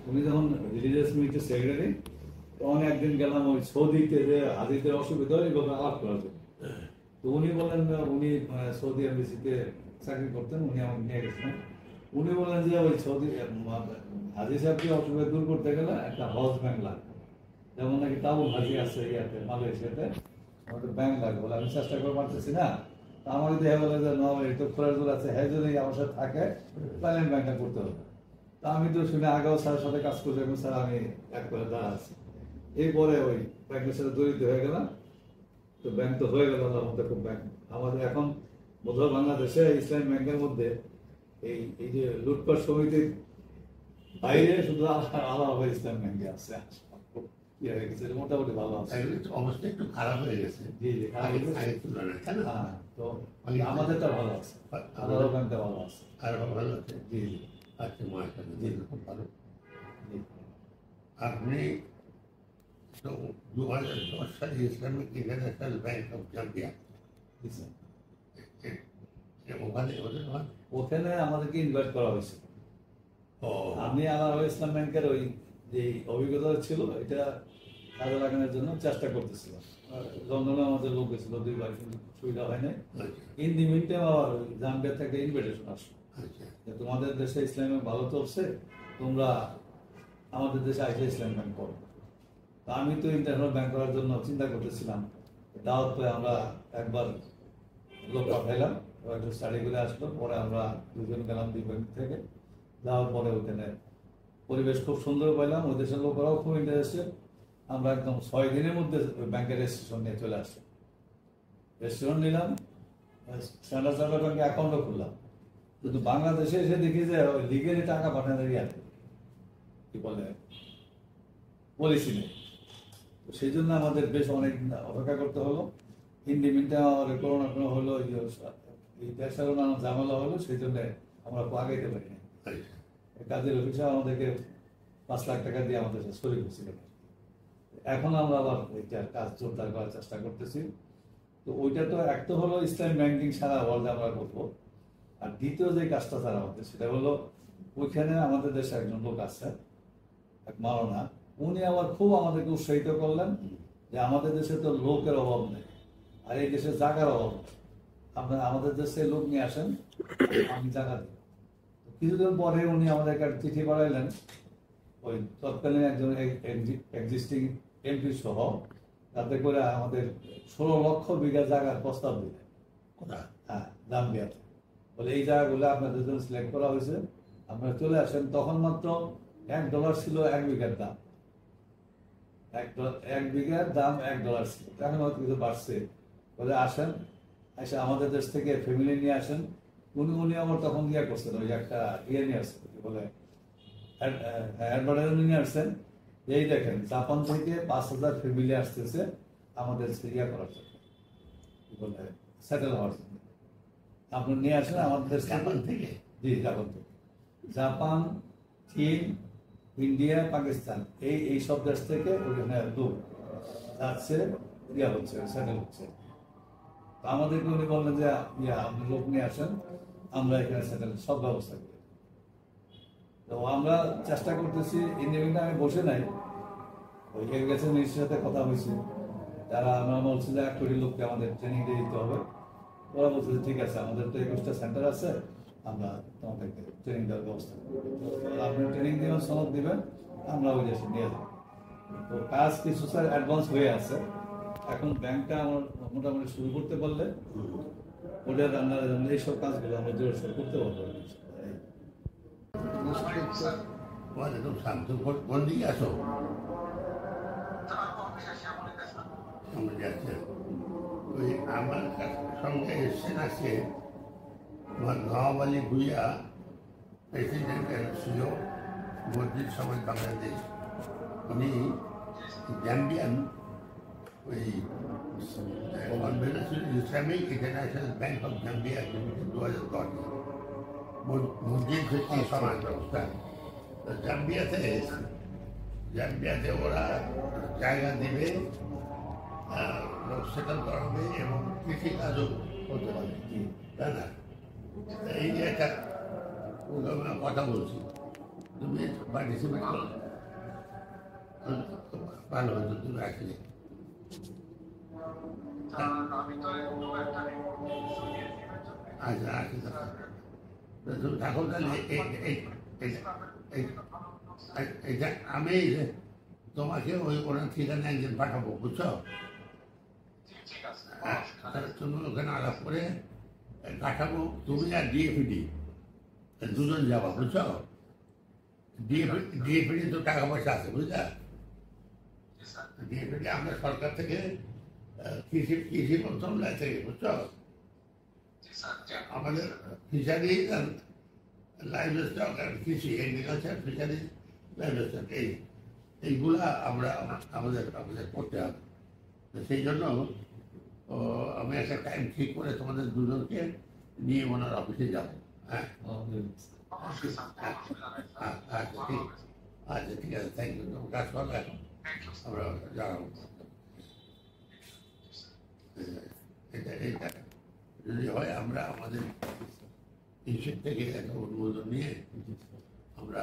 উনি যখন religious minister secretary, তখন একদিন গেলাম ওই সৌদিতে যে হাজিদের অসুবিধা হয় এগুলো আলাপ করার জন্য। তো উনি বললেন উনি সৌদি এমবিসিতে চাকরি করতেন, উনি আমাকে নিয়ে গেছিলেন। উনি বললেন যে ওই সৌদি হাজি সাহেবকে অসুবিধা দূর করতে গেলে একটা হজ ব্যাংক লাগবে, যেমন নাকি তাবুল হাজি আছে ইয়াতে মালয়েশিয়াতে, আমাদের ব্যাংক লাগবে বলে আমি চেষ্টা করে পারতেছি না। তা আমাকে দেখা বলে যে না এই তো খোরাজুল আছে, হ্যাঁ যদি আমার সাথে থাকে তাহলে আমি ব্যাংকটা করতে হবে। তা আমি তো শুনে আগেও স্যারের সাথে কাজ করছি, এখন স্যার আমি এক করে দাঁড়া আছি। এরপরে ওই ব্যাংকের সাথে জড়িত হয়ে গেলাম। তো ব্যাংক তো হয়ে গেল আমাদের, খুব ব্যাংক আমাদের এখন বোধহয় বাংলাদেশে ইসলামী ব্যাংকের মধ্যে এই এই যে লুটপাট সমিতির বাইরে শুধু আলাদা ইসলাম ব্যাংকে আছে, মোটামুটি ভালো আছে। অবস্থা একটু খারাপ হয়ে গেছে। জি জি, হ্যাঁ, তো আমাদেরটা ভালো আছে, আলাদা ব্যাংকটা ভালো আছে, আরো ভালো আছে। জি জি। আচ্ছা, মাশাআল্লাহ, জি খুব ভালো। আপনি তো 2010 সালে Islamic international bank of Zambia, ওখানে আমাদেরকে ইনভাইট করা হয়েছিল। আমি আলাদা ইসলাম ব্যাংকের ওই যে অভিজ্ঞতা ছিল এটা কাজে লাগানোর জন্য চেষ্টা করতেছিলাম। লন্ডনে আমাদের লোক গেছিল দুইবার, কিন্তু সুবিধা হয় নাই। ইন দি মিন টাইম আবার জাম্বিয়া থেকে ইনভিটেশন আসলো যে তোমাদের দেশে ইসলামিক ভালো চলছে, তোমরা আমাদের দেশে আইসে ইসলাম ব্যাংক করো। তা আমি তো ইন্টারন্যাশনাল ব্যাংক করার জন্য চিন্তা করতেছিলাম। দাওয়াত পেয়ে আমরা একবার লোক পাঠাইলাম, একটু স্টাডি করে আসলো। পরে আমরা দুজন গেলাম দুই ব্যাংক থেকে, যাওয়ার পরে ওখানে পরিবেশ খুব সুন্দর পাইলাম, ওই দেশের লোকেরাও খুব ইন্টারেস্টেড। আমরা একদম 6 দিনের মধ্যে ব্যাংকের রেজিস্ট্রেশন নিয়ে চলে আসলাম। রেজিস্ট্রেশন নিলাম, স্ট্যান্ডার্ড চার্টার্ড ব্যাংকে অ্যাকাউন্টও খুললাম। কিন্তু বাংলাদেশে এসে দেখি যে ওই লিগেলি টাকা পাঠানোর ইয়াতে কি বলে পলিসি নেই। তো সেই জন্য আমাদের বেশ অনেক অপেক্ষা করতে হলো। ইন্ডিমিনটা আমাদের করোনা হলো, এই দেশেরও নানা ঝামেলা হলো, সেই জন্য আমরা আগাইতে পারি না। কাজের অফিসে আমাদেরকে 5 লাখ টাকা দিয়ে আমাদের শরীর হচ্ছিল। এখন আমরা আবার এইটার কাজ জোরদার করার চেষ্টা করতেছি। তো ওইটা তো এক তো হলো ইসলাম ব্যাংকিং সারা ওয়ার্ল্ডে আমরা করবো, আর দ্বিতীয় যে কাজটা তারা আমাদের সেটা হলো ওইখানে আমাদের দেশে একজন লোক আছে, এক মাওলানা, উনি আবার খুব আমাদেরকে উৎসাহিত করলেন যে আমাদের দেশে তো লোকের অভাব নেই, আর এই দেশে জায়গার অভাব নেই, আপনারা আমাদের দেশে লোক নিয়ে আসেন, আমি জায়গা দিই। কিছুদিন পরে উনি আমাদেরকে একটা চিঠি পাঠাইলেন, ওই তৎকালীন একজন এক্সিস্টিং এমপি সহ, তাতে করে আমাদের 16 লক্ষ বিঘা জায়গার প্রস্তাব দিলেন। হ্যাঁ, জাম্বিয়াতে বলে এই জায়গাগুলো আপনাদের জন্য সিলেক্ট করা হয়েছে, আপনারা চলে আসেন। তখন মাত্র $1 ছিল 1 বিঘার দাম, 1 বিঘার দাম $1 ছিল। এখন হয়তো কিছু বাড়ছে। বলে আসেন, এসে আমাদের দেশ থেকে ফ্যামিলি নিয়ে আসেন। উনি আমার তখন ইয়ে করছেন, ওই একটা ইয়ে নিয়ে আসছেন, বলে অ্যাডভার্টাইজমেন্ট নিয়ে আসছেন, এই দেখেন জাপান থেকে 5,000 ফ্যামিলি আসতেছে আমাদের ইয়া করার জন্য, বলে সেটেল হওয়ার জন্য। আপনি নিয়ে আসেন আমাদের দেশ থেকে। জি, জাপান থেকে। জাপান, চীন, ইন্ডিয়া, পাকিস্তান, এই সব দেশ থেকে ওইখানে লোক যাচ্ছে, ইয়া হচ্ছে, সেটেল হচ্ছে। আমাদেরকে উনি বললেন যে আপনি লোক নিয়ে আসেন, আমরা এখানে সেটেল সব ব্যবস্থা করি। তো আমরা চেষ্টা করতেছি। ইন্ডিয়া আমি বসে নাই, ওই এগ্রিকালচার মিনিস্ট্রির সাথে কথা হয়েছে, তারা আমরা বলছি যে 1 কোটি লোককে আমাদের ট্রেনিং দিয়ে দিতে হবে। ওরা বলছে যে ঠিক আছে, আমাদের তো 21টা সেন্টার আছে, আমরা তোমাদেরকে ট্রেনিং দেওয়ার ব্যবস্থা করবো। আপনি ট্রেনিং দিবেন, সনদ দিবেন, আমরা ওই দেশে নিয়ে যাবো। তো কাজ কিছু স্যার অ্যাডভান্স হয়ে আছে। এখন ব্যাংকটা আমার মোটামুটি শুরু করতে পারলে ওদের আন্ডারে এইসব কাজগুলো আমরা জোরসোর করতে পারবো। ওই আমার সঙ্গে এসছেন আজকে নওয়াব আলী ভুইয়া, প্রেসিডেন্ট ছিল মসজিদ সমাজ বাংলাদেশ। উনি জাম্বিয়ান ওই Islamic international bank of Zambia 2010 মসজিদ ভিত্তিক সমাজ ব্যবস্থা। জাম্বিয়াতে ওরা জায়গা দিবে, সেটেল করা হবে এবং কৃষিকাজও করতে পারে, তাই না? এই যে একটা কথা বলছি, তুমি পার্টিসিপেট করো, ভালো হতো তুমি আসলে। আচ্ছা আচ্ছা, তুমি থাকো তাহলে। এটা আমি তোমাকে ওই ওনার ঠিকানা একদিন পাঠাবো, বুঝছো? তুমি ওখানে আলাপ করে কাটাবো, তুমি আর ডিএফিডি দুজন যাবা, বুঝছো? ডিএফিডি তো টাকা পয়সা আছে, বুঝলা? ডিএফিডি আমরা সরকার থেকে কৃষি মন্ত্রণালয় থেকে, বুঝছো? আমাদের ফিশারি লাইভ স্টক আর কৃষি, এগ্রিকালচার, ফিশারি, লাইভ স্টক, এইগুলা আমরা আমাদের করতে হবে। তো সেই জন্য আমি একটা টাইম ঠিক করে তোমাদের দুজনকে নিয়ে ওনার অফিসে যাবো। হ্যাঁ আচ্ছা ঠিক, আচ্ছা ঠিক আছে, থ্যাংক ইউ। তোমার কাজ করো এখন, আমরা জানাবো। এটা যদি হয় আমরা আমাদের ইনস্টিটিউট থেকে একটা অনুমোদন নিয়ে আমরা